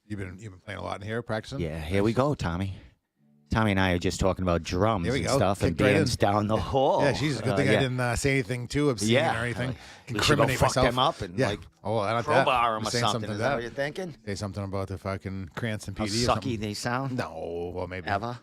You've been playing a lot in here, practicing? Yeah, here we go, Tommy. Tommy and I are just talking about drums Here we and go. stuff and Kicked right bands in. down the hall. Yeah, she's a good thing I didn't say anything too obscene or anything. We should go Incriminate fuck myself. them up and like oh, I like crowbar that. them or Saying something. Is to that what you're thinking? Say something about the fucking Cranston PD How or sucky something. they sound? No, well maybe. Ever?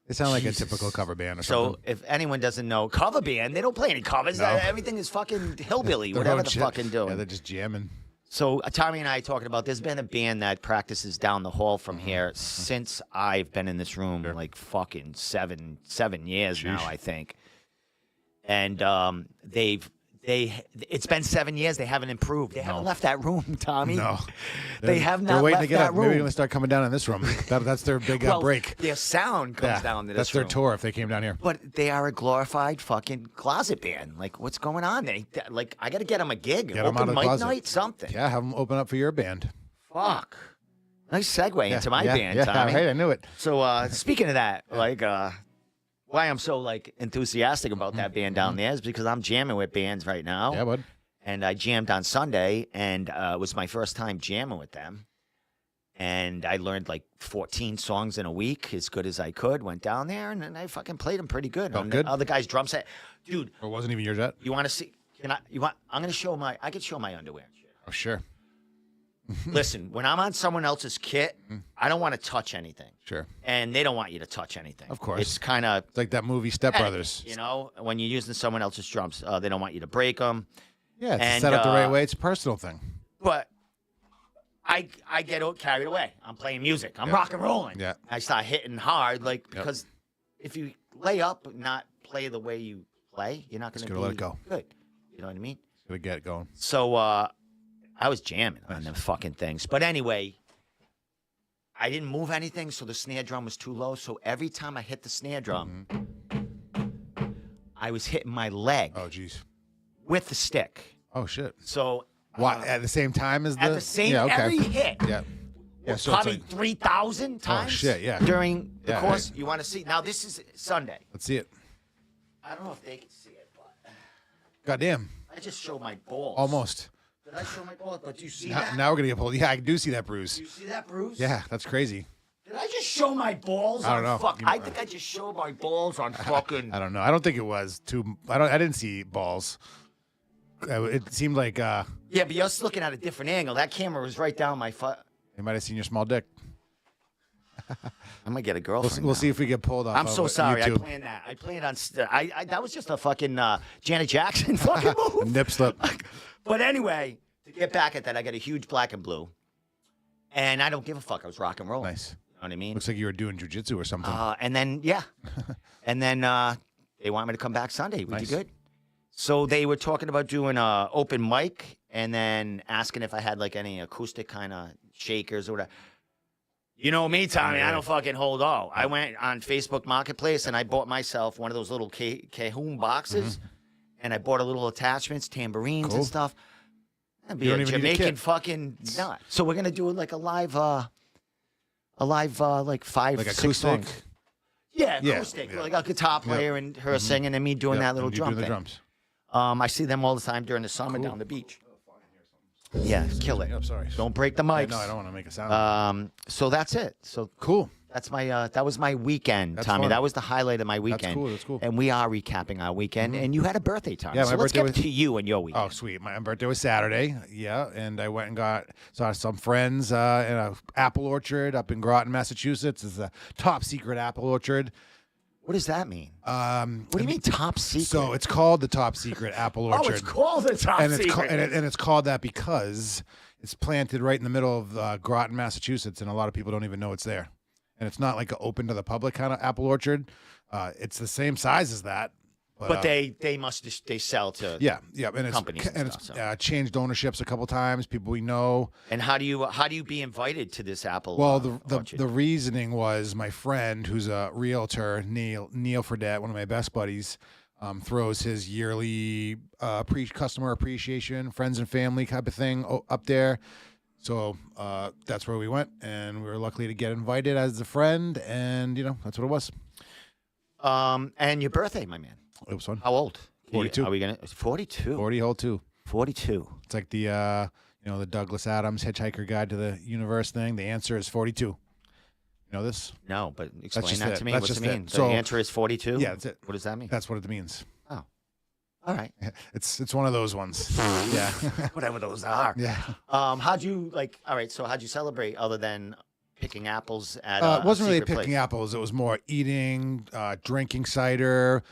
They sound like Jesus. a typical cover band or So something. if anyone doesn't know, cover band, they don't play any covers. No. Everything is fucking hillbilly, Their whatever own the shit. fucking doing. Yeah, they're just jamming. So Tommy and I are talking about there's been a band that practices down the hall from here since I've been in this room, like fucking seven years now, I think. And it's been 7 years. They haven't improved. They haven't left that room, Tommy. No. They have They're not waiting left to get that up. room. Maybe they're going to start coming down in this room. That's their big well, break. Their sound comes Yeah, down to this that's their room. tour if they came down here. But they are a glorified fucking closet band. Like, what's going on? I got to get them a gig. Get 'em out Open of the mic closet. night, something. Yeah, have them open up for your band. Fuck. Nice segue into my band, yeah, Tommy. right, I knew it. So speaking of that, why I'm so enthusiastic about that band down there is because I'm jamming with bands right now. Yeah, bud. And I jammed on Sunday, and it was my first time jamming with them. And I learned 14 songs in a week, as good as I could. Went down there, and then I fucking played them pretty good. Felt good? The other guy's drum set, dude. Or wasn't even yours yet? You want to see? I'm gonna show I could show my underwear. Oh, sure. Listen, when I'm on someone else's kit, I don't want to touch anything. Sure. And they don't want you to touch anything. Of course. It's kind of It's like that movie Step Brothers. You know, when you're using someone else's drums, they don't want you to break them. Yeah, it's And, set up the right way. It's a personal thing. But I get carried away. I'm playing music. I'm rock and rolling. Yeah. I start hitting hard, because if you lay up and not play the way you play, you're not going to gotta let it go. good. You know what I mean? Gotta get it going. So I was jamming on them fucking things. But anyway, I didn't move anything, so the snare drum was too low. So every time I hit the snare drum, I was hitting my leg Oh, jeez. with the stick. Oh, shit. So Why, at the same time as the... at the same Yeah, okay. every hit, Yeah. Yeah, so probably it's like, 3,000 times shit, yeah. during the Yeah, course. right. You want to see? Now, this is Sunday. let's see it. I don't know if they can see it, but Goddamn. I just showed my balls. Almost. Did I show my balls? But do you see that? Now we're going to get pulled. Yeah, I do see that bruise. Do you see that, Bruce? Yeah, that's crazy. Did I just show my balls I don't on know. fuck? You- I think I just showed my balls on fucking... I don't know. I don't think it was too... I didn't see balls. It seemed like Yeah, but you're just looking at a different angle. That camera was right down my foot. they might have seen your small dick. I'm gonna get a girlfriend. We'll now. see if we get pulled off. I'm so of sorry. YouTube. I planned that. I planned on. That was just a fucking Janet Jackson fucking move. Nip slip. But anyway, to get back at that, I got a huge black and blue, and I don't give a fuck. I was rock and roll. Nice. You know what I mean? Looks like you were doing jujitsu or something. And then and then they want me to come back Sunday. We Nice. do good. So they were talking about doing a open mic, and then asking if I had any acoustic kind of shakers or whatever. You know me, Tommy. I don't fucking hold all. I went on Facebook Marketplace and I bought myself one of those little Cajon boxes, and I bought a little attachments, tambourines Cool. and stuff. That'd be You a don't even need a Jamaican kit. fucking nut. So we're gonna do like a live 5, like 6 acoustic. songs. Yeah, Yeah, acoustic, yeah. like a guitar player and her singing and me doing Yeah, that little and you drum doing the thing. drums. I see them all the time during the summer down the beach. Yeah, kill it. Yep, sorry. Don't break the Yeah, mics. no, I don't want to make a sound. So that's it. So Cool. that's my that was my weekend, That's Tommy. fun. That was the highlight of my weekend. cool, that's cool. And we are recapping our weekend. And you had a birthday, Tommy. Yeah, so my let's birthday get was- to you and your weekend. Oh, sweet. My birthday was Saturday. Yeah, and I went and saw some friends in a apple orchard up in Groton, Massachusetts. It's a top secret apple orchard. What does that mean? What What do you mean top secret? So it's called the top secret apple orchard. oh, it's called a top and it's secret. and it's called that because it's planted right in the middle of Groton, Massachusetts, and a lot of people don't even know it's there. And it's not like an open to the public kind of apple orchard. It's the same size as that, but they must they sell to yeah, and it's companies and it's stuff, so. changed ownerships a couple times. People we know. And how do you be invited to this apple? Well, orchard? the reasoning was my friend, who's a realtor, Neil Fredette, one of my best buddies, throws his yearly customer appreciation, friends and family type of thing up there. So that's where we went, and we were lucky to get invited as a friend, and that's what it was. And your birthday, my man. It was fun. How old? 42. Are we gonna 42? 40 hole 2. 42. It's like the the Douglas Adams Hitchhiker Guide to the Universe thing. The answer is 42. You know this? No, but explain just that it. to me. That's What's just it mean? it. The So- answer is 42? Yeah, that's it. What does that mean? That's what it means. All right. It's one of those ones. Yeah. Whatever those are. Yeah. How'd you all right, so how'd you celebrate other than picking apples at It wasn't a really secret picking place? apples. It was more eating, drinking cider,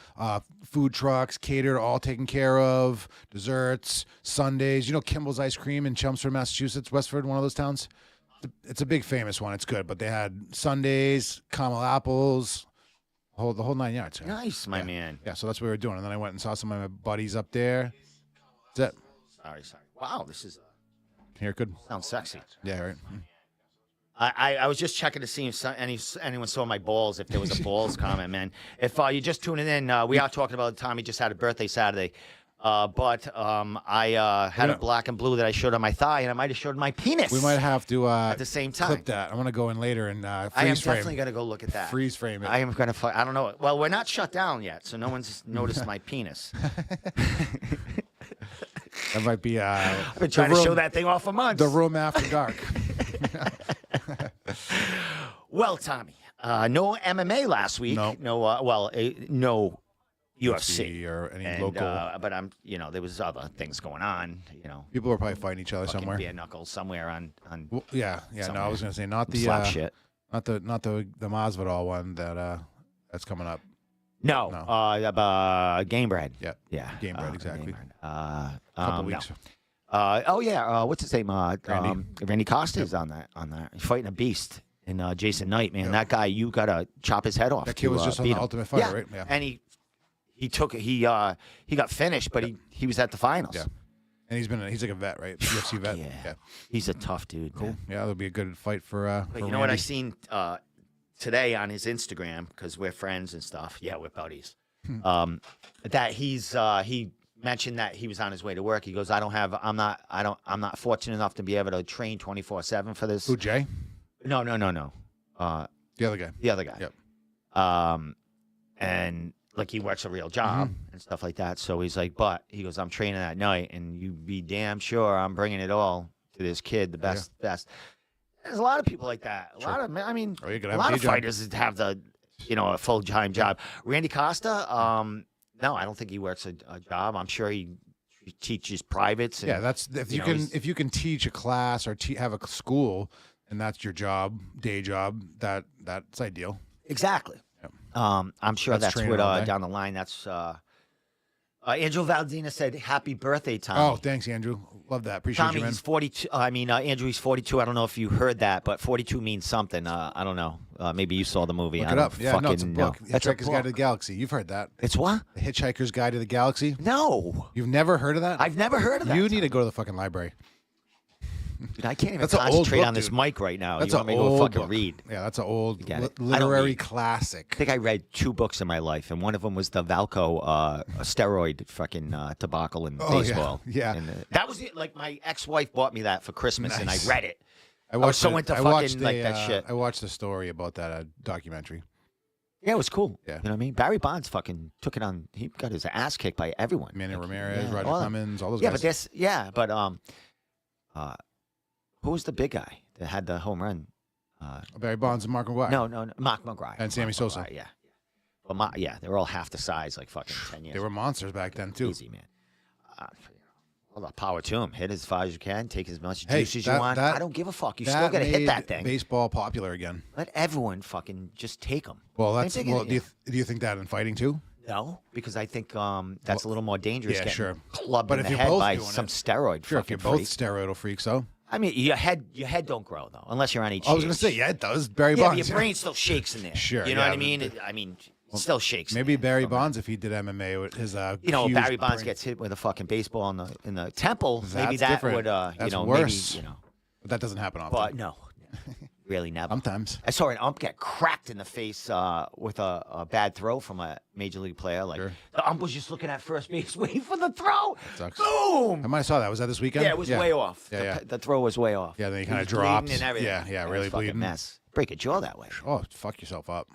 food trucks, catered, all taken care of, desserts, Sundays. Kimball's Ice Cream in Chelmsford, Massachusetts, Westford, one of those towns. It's a big famous one. It's good, but they had Sundays, caramel apples, the whole 9 yards. Yeah. Nice, my man. Yeah, so that's what we were doing. And then I went and saw some of my buddies up there. That's it. Sorry. Wow, this is Here, good. sounds sexy. Yeah, right. I was just checking to see if anyone saw my balls, if there was a balls comment, man. If you're just tuning in, we are talking about Tommy just had a birthday Saturday. But I had a black and blue that I showed on my thigh, and I might have showed my penis. We might have to at the same time. clip that. I'm going to go in later and I am freeze frame. definitely going to go look at that. Freeze frame it. I am going to. I don't know. Well, we're not shut down yet, so no one's noticed my penis. That might be I've been trying to show that thing off for months. the room after dark. Well, Tommy, no MMA last week. No. No UFC. or any And, local. but there was other things going on. People are probably fighting each other Fucking somewhere. bare knuckles somewhere on. Well, yeah. No, I somewhere. was going to say not the slap shit. not the Masvidal one that's coming up. No, No. Game Bread. Yeah. Yeah, Game Bread, exactly. Game Bread. Couple No. weeks. What's his name? Randy. Randy Costa is on that. He's fighting a beast. And Jason Knight, man, that guy, you gotta chop his head off. That kid was just on beat the him. Ultimate Fighter, yeah. right? Yeah. And he took it. He got finished, but he was at the finals. Yeah. And he's like a vet, right? UFC vet. Yeah. He's a tough dude. Cool. Man. Yeah, that'll be a good fight for. But for you know what I Randy. seen today on his Instagram, because we're friends and stuff. Yeah, we're buddies. That he mentioned that he was on his way to work. He goes, I'm not fortunate enough to be able to train 24/7 for this. Who, Jay? No. The other guy. The other guy. Yep. And like he works a real job and stuff like that. So he's like, but he goes, I'm training at night, and you be damn sure I'm bringing it all to this kid, the best. There's a lot of people like that. A lot of, Or you could a have lot a of day job. fighters that have the, a full time job. Randy Costa, no, I don't think he works a job. I'm sure he teaches privates. And, Yeah, that's if you can teach a class or have a school, and that's your job, day job. That's ideal. Exactly. Yep. I'm sure That's that's training what all day. down the line. That's Andrew Valdina said, "Happy birthday, Tommy." Oh, thanks, Andrew. Love that. Appreciate Tommy, you, man. he's 42. Andrew, he's 42. I don't know if you heard that, but 42 means something. I don't know. Maybe you saw the movie. Look I it don't up. Yeah, no, it's a fucking book. know. That's a Hitchhiker's Guide to the book. Galaxy. You've heard that. It's what? The Hitchhiker's Guide to the Galaxy. No, You've never heard of that? I've never heard of that. You need to go to the fucking library. Dude, I can't even That's an old concentrate book, on this dude. mic right now. That's You want an me to go old fucking book. read? Yeah, that's an old Forget it. I don't literary read. classic. I think I read 2 books in my life, and one of them was the Valco steroid fucking debacle in Oh, yeah. baseball. Yeah. And, that was it. Like my ex-wife bought me that for Christmas, and I Nice. read it. I was so the- into I fucking, watched like, that shit. I watched the story about that documentary. Yeah, it was cool. Yeah. You know what I mean? Barry Bonds fucking took it on. He got his ass kicked by everyone. Manny Like, Ramirez, yeah, Roger all that. Clemens, all those Yeah, guys. but who was the big guy that had the home run? Barry Bonds and Mark McGwire. No, Mark McGuire. And Sammy Mark Sosa. McGwire, yeah. Well, they were all half the size, like fucking 10 years. They were monsters back then too. Easy, man. All the power to him. Hit as far as you can. Take as much Hey, juice as you that- want. that- I don't give a fuck. You That still got to hit made that thing. Baseball popular again. Let everyone fucking just take them. Well, that's Same thing, well. Do you think that in fighting too? No, because I think that's a little more dangerous. yeah, getting sure. Clubbed But in if the you're head both by doing some it- steroid. Sure, if fucking you're both freak. steroidal freaks, though. I mean, your head don't grow though, unless you're on HGH. I was gonna say, yeah, it does. Barry Yeah, but Bonds. your brain still shakes in there. Sure, You know yeah, what I mean? It still shakes. in Maybe there. Barry Bonds, if he did MMA, with his You know, if huge Barry Bonds brain. gets hit with a fucking baseball in the temple, maybe That's that different. would That's maybe worse. But that doesn't happen often. But no. Really never. Sometimes. I saw an ump get cracked in the face with a bad throw from a major league player. Like Sure. the ump was just looking at first base, waiting for the throw. Sucks. Boom! I might have saw that. Was that this weekend? Yeah, it was way off. Yeah, The throw was way off. Yeah, then he He kind of was bleeding dropped. and everything. Yeah, It was really a fucking bleeding. mess. Break a jaw that way. Oh, fuck yourself up.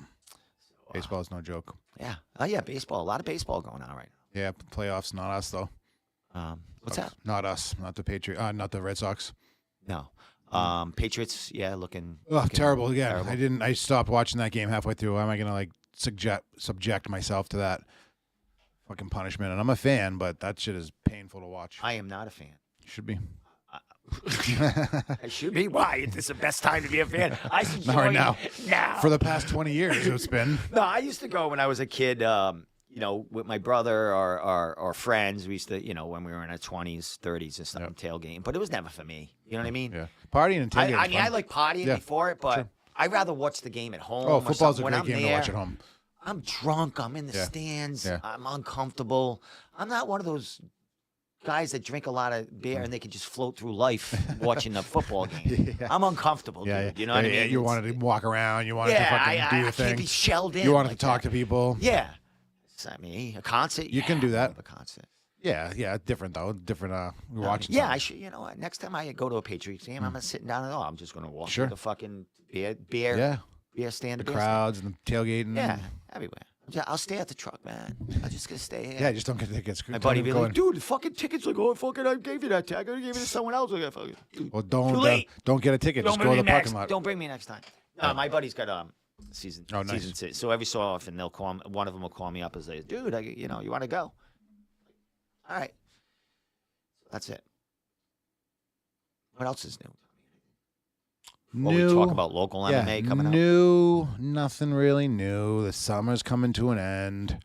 Baseball is no joke. Yeah. Oh yeah, baseball. A lot of baseball going on right Yeah, playoffs, not us though. now. What's that? Not us, not the not the Red Sox. No. Patriots. Yeah, looking. Oh, looking terrible again. terrible. I stopped watching that game halfway through. How am I gonna like subject myself to that fucking punishment? And I'm a fan, but that shit is painful to watch. I am not a fan. You should be. I should be. Why? It's the best time to be a fan. I should Not right join now. Now. For the past 20 years, it's been. No, I used to go when I was a kid. With my brother or friends. We used to, when we were in our 20s, 30s, and stuff, tailgating. But it was never for me. You know what I mean? Yeah. Partying and tailgating. I like partying before it, but Sure. I'd rather watch the game at home. Oh, or football's a something. When great I'm game to there, watch at home. I'm drunk. I'm in the Yeah. stands. Yeah. I'm uncomfortable. I'm not one of those guys that drink a lot of beer and they can just float through life watching the football game. Yeah. I'm uncomfortable, dude. Yeah, You know what I yeah, mean? You wanted to walk around. You wanted to Yeah, fucking do your I thing. can't be shelled in. You wanted like to talk that. to people. Yeah. I mean, a concert. You can yeah, do that. I love a concert. Yeah. Different though. Different. We're watching. Yeah, something. I should. You know what? Next time I go to a Patriots game, I'm not sitting down at all. I'm just gonna walk Sure. to the fucking beer Yeah. stand. The beer crowds and the tailgating. stand. Yeah, everywhere. I'll stay at the truck, man. I'm just gonna stay here. Yeah. Just don't get tickets. My Don't buddy even be go like, in. dude, the fucking tickets like, oh, fucking, I gave you that tag. I gave it to someone else. Like, fucking, Well, Too don't late. don't get a ticket. Don't Just bring go to me the parking next. lot. Don't bring me next time. My buddy's got season Oh, nice. season six. So every so often they'll call me, one of them will call me up and say, dude, you want to go? All right. That's it. What else is new? Well, we talk about local MMA coming up. New, nothing really new. The summer's coming to an end.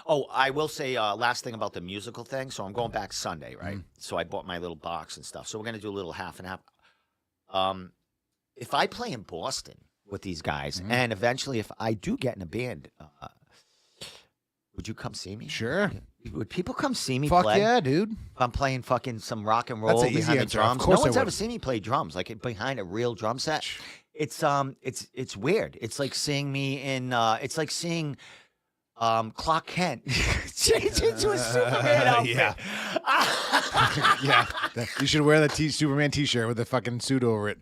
Oh, I will say last thing about the musical thing. So I'm going back Sunday, right? Mm-hmm. So I bought my little box and stuff. So we're going to do a little half and half. If I play in Boston with these guys, Mm-hmm. and eventually if I do get in a band, would you come see me? Sure. Would people come see me Fuck play? yeah, dude. If I'm playing fucking some rock and That's roll an easy behind the answer. Of drums. course No I one's ever would. seen me play drums, like behind a real drum set. It's weird. It's like seeing me in. It's like seeing Clark Kent change into a Superman outfit. Yeah. Yeah. You should wear the Superman T-shirt with the fucking suit over it.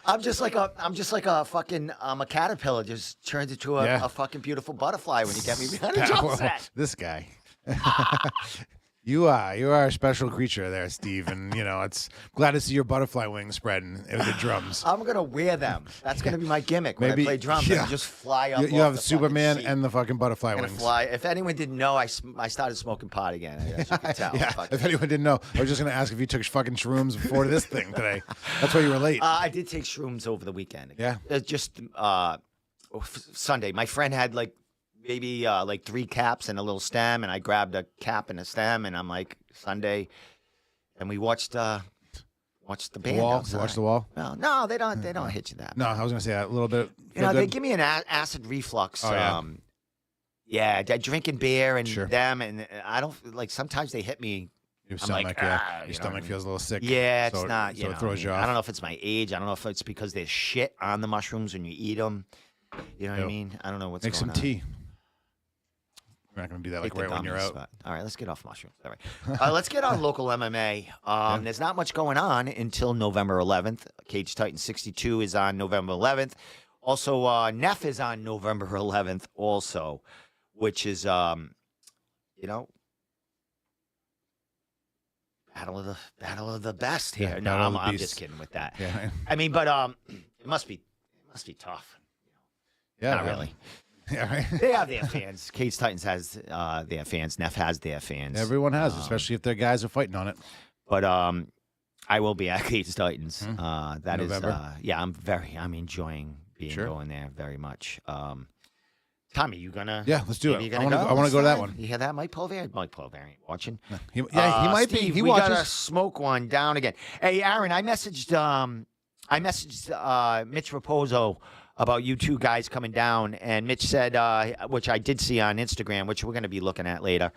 I'm just like a fucking a caterpillar just turns into Yeah. a fucking beautiful butterfly when you get me behind a drum set. This guy. You are a special creature there, Steve, and it's glad to see your butterfly wings spreading with the drums. I'm gonna wear them. That's gonna be my gimmick when Maybe- I play drums. yeah. I just fly up. You off have the Superman fucking seat. and the fucking butterfly I'm gonna wings. fly. If anyone didn't know, I started smoking pot again. As you can tell. Yeah. Fucking- If anyone didn't know, I was just gonna ask if you took fucking shrooms before this thing today. That's why you were late. I did take shrooms over the weekend. Yeah. Just Sunday. My friend had maybe 3 caps and a little stem, and I grabbed a cap and a stem, and I'm like Sunday, and we watched the band wall. outside. Watch the wall. No, they don't hit you that. No, I was gonna say that a little bit. They good? give me an acid reflux. Oh, yeah. Yeah, drinking beer and Sure. them, and I don't sometimes they hit me. Your I'm like, stomach, you know your what stomach I mean? feels a little sick. Yeah, it's so not. So it throws you off. I don't know if it's my age. I don't know if it's because there's shit on the mushrooms when you eat them. You know what I Ew. mean? I don't know what's Make some going on. tea. We're not gonna do that Take right the when you're gummies, out. but- all right, let's get off mushrooms. All right, let's get on local MMA. There's not much going on until November 11th. Cage Titan 62 is on November 11th. Also, Neff is on November 11th. Also, which is battle of the best here. Yeah, no, battle of the I'm beasts. just kidding with that. Yeah. I mean, but it must be tough. Yeah. Not really. Yeah. Right. They have their fans. Cage Titans has their fans. Neff has their fans. Everyone has, especially if their guys are fighting on it. But I will be at Cage Titans. That is, November? I'm enjoying being Sure. going there very much. Tommy, you gonna? Yeah, let's do maybe it. you I gonna want to go to that Slide? one. You hear that, Mike Polver? Mike Polver ain't watching. He might be. Steve, He we gotta watches. smoke one down again. Hey, Aaron, I messaged Mitch Raposo about you two guys coming down, and Mitch said, which I did see on Instagram, which we're going to be looking at later,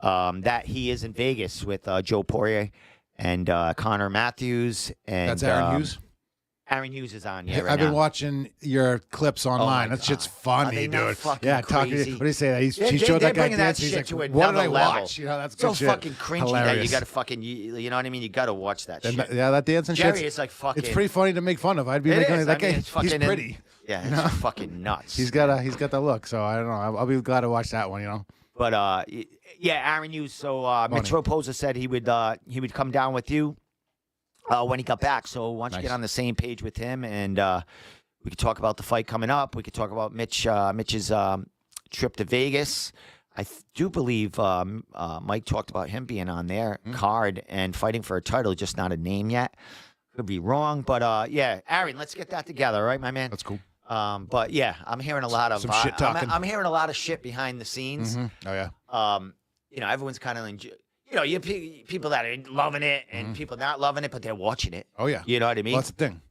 that he is in Vegas with Joe Poirier and Connor Matthews. And That's Aaron Hughes. Aaron Hughes is on. Yeah, right I've been now. watching your clips online. That shit's funny, Are they not dude. fucking Yeah, talking. crazy? What do you say? They're- He showed they're that guy bringing that dancing. He's shit like, to "What did another I level. watch?" You know, that's so good shit. fucking cringy that you Hilarious. got to fucking, you know what I mean? You got to watch that And shit. that dancing Jerry shit. is like fucking. It's pretty funny to make fun of. I'd be It making is. that I guy. mean, it's He's fucking pretty. Yeah, it's fucking nuts. He's got the look. So I don't know. I'll be glad to watch that one. You know. But yeah, Aaron Hughes. So Mitch Raposa said he would come down with you when he got back. So why don't you get on the same page with him, and we could talk about the fight coming up. We could talk about Mitch's trip to Vegas. I do believe Mike talked about him being on their card and fighting for a title, just not a name yet. Could be wrong, but yeah, Aaron, let's get that together, all right, my man? That's cool. But yeah, I'm hearing a lot of Some shit talking. I'm hearing a lot of shit behind the scenes. Oh yeah. You know, everyone's kind of, you know, you people that are loving it and people not loving it, but they're watching it. Oh yeah. You know what I mean? Well, that's the thing.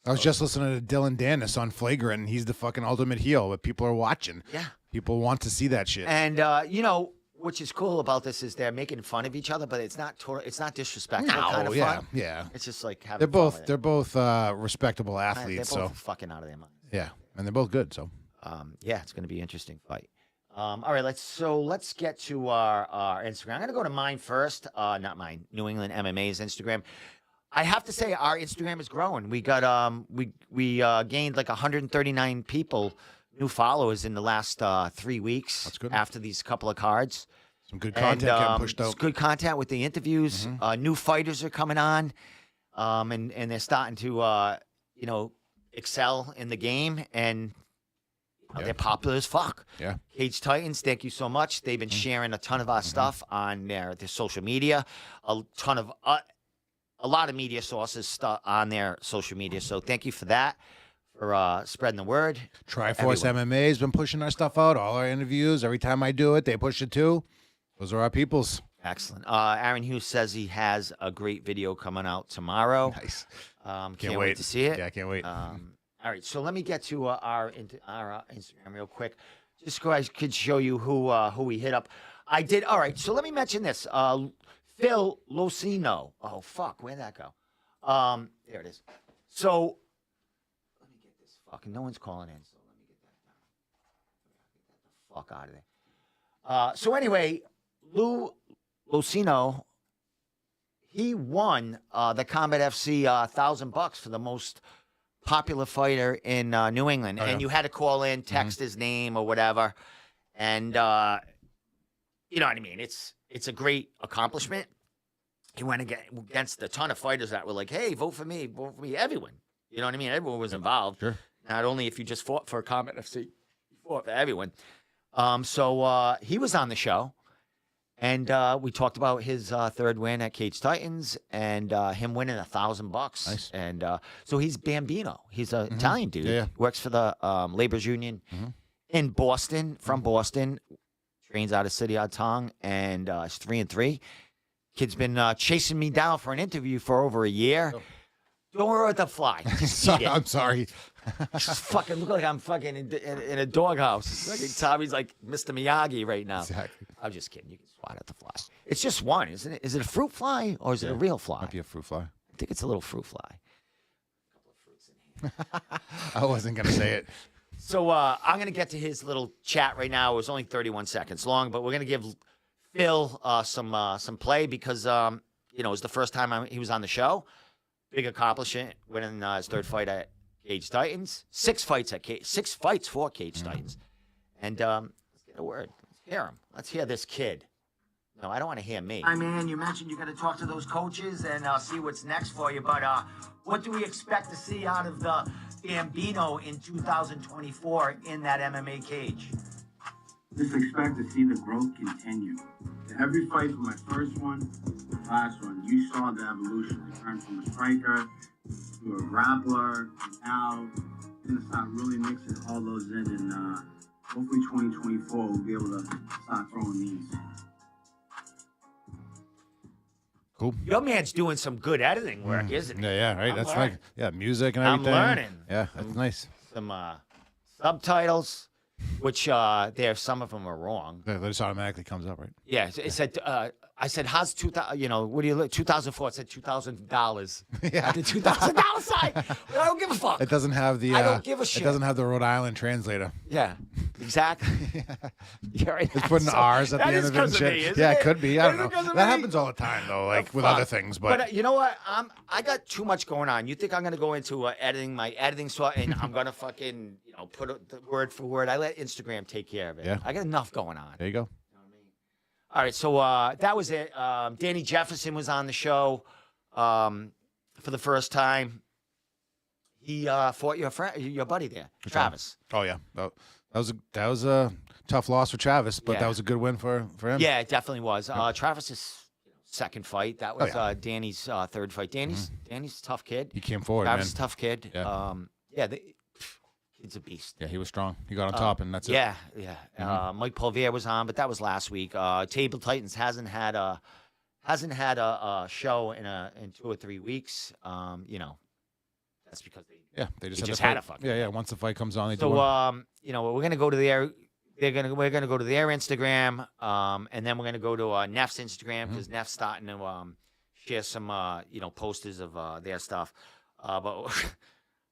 I was just listening to Dylan Dennis on Flagrant, and he's the fucking ultimate heel. But people are watching. Yeah. People want to see that shit. And you know, which is cool about this is they're making fun of each other, but it's not disrespectful kind of fun. Yeah. It's just like having They're fun both respectable with it. athletes. They're both So fucking out of their minds. yeah, and they're both good. So Yeah, it's going to be an interesting fight. All right, let's get to our Instagram. I'm going to go to mine first. Not mine, New England MMA's Instagram. I have to say our Instagram is growing. We got we gained like 139 people, new followers in the last 3 weeks. That's good. After these couple of cards. some good content getting pushed It's out. good content with the interviews. New fighters are coming on, and they're starting to you know, excel in the game, and they're popular as fuck. Yeah. Cage Titans, thank you so much. They've been sharing a ton of our stuff on their social media, a lot of media sources on their social media. So thank you for that, for spreading the word. Triforce MMA has been pushing our stuff out. All our interviews. Every time I do it, they push it too. Those are our peoples. Excellent. Aaron Hughes says he has a great video coming out tomorrow. Nice. Can't wait to see it. Yeah, I can't wait. All right, so let me get to our Instagram real quick, just so I could show you who we hit up. I did. All right, so let me mention this. Phil Locino. Oh fuck, where'd that go? There it is. So let me get this. Fucking no one's calling in, so let me get that down. Get the fuck out of there. So anyway, Lou Locino, he won the Combat FC $1,000 for the most popular fighter in New England, and you had to call in, text his name or whatever, and you know what I mean. It's a great accomplishment. He went against a ton of fighters that were like, "Hey, vote for me, vote for me." Everyone, you know what I mean. Everyone was involved. Sure. Not only if you just fought for Combat FC, you fought for everyone. So he was on the show. And we talked about his third win at Cage Titans and him winning $1,000. Nice. And so he's Bambino. He's an Italian dude. Yeah. Works for the Labor's Union in Boston, from Boston. Trains out of City on Tongue, and is 3-3. Kid's been chasing me down for an interview for over a year. Don't worry about the fly. Just eat it. I'm sorry. Just fucking look like I'm fucking in a doghouse. Like Tommy's like Mr. Miyagi right now. Exactly. I'm just kidding. You can swat at the fly. It's just one, isn't it? Is it a fruit fly or is it a real fly? Might be a fruit fly. I think it's a little fruit fly. A couple of fruits in here. I wasn't gonna say it. So I'm going to get to his little chat right now. It was only 31 seconds long, but we're going to give Phil some play because, you know, it was the first time he was on the show. Big accomplishment, winning his third fight at Cage Titans. 6 fights for Cage Titans. And let's get a word. Let's hear him. Let's hear this kid. No, I don't want to hear me. Hi, man. You mentioned you got to talk to those coaches and see what's next for you. But what do we expect to see out of the Bambino in 2024 in that MMA cage? Just expect to see the growth continue. Every fight from my first one to the last one, you saw the evolution. I turned from a striker to a grappler, and now I'm going to start really mixing all those in, and hopefully 2024 we'll be able to start throwing these. Cool. Your man's doing some good editing work, isn't he? Yeah, right. I'm That's learning. like music and I'm everything. learning. Yeah, that's nice. Some subtitles. which some of them are wrong. That just automatically comes up, right? Yeah, it said. I said, "How's 2000? You know, what do you look? 2004." It said $2,000. Yeah. The $2,000 sign. I don't give a fuck. It doesn't have the. I don't give a shit. It doesn't have the Rhode Island translator. Yeah, exactly. You're right. It's putting R's at the That end is of it and 'cause of shit. me, isn't Yeah, it? it could be. I don't Is it know. 'cause of That me? happens all the time, though, like with Fuck. other things. But you know what? I got too much going on. You think I'm gonna go into my editing so and I'm gonna fucking put the word for word? I let Instagram take care of it. Yeah. I got enough going on. there you go. All right, so that was it. Danny Jefferson was on the show for the first time. He fought your buddy there, Travis. Oh yeah, that was a tough loss for Travis, but Yeah. that was a good win for him. Yeah, it definitely was. Travis's second fight. That was yeah. Danny's third fight. Danny's a tough kid. He came forward, Travis man. is a tough kid. Yeah. Kid's a beast. Yeah, he was strong. He got on top, and that's it. Yeah, yeah. Mike Polvier was on, but that was last week. Table Titans hasn't had a show in 2 or 3 weeks. That's because They He just just the had fight. a fight. Yeah. Once the fight comes on, they do. So one. we're gonna go to their. We're gonna go to their Instagram, and then we're gonna go to Neff's Instagram because Neff's starting to share some posters of their stuff. But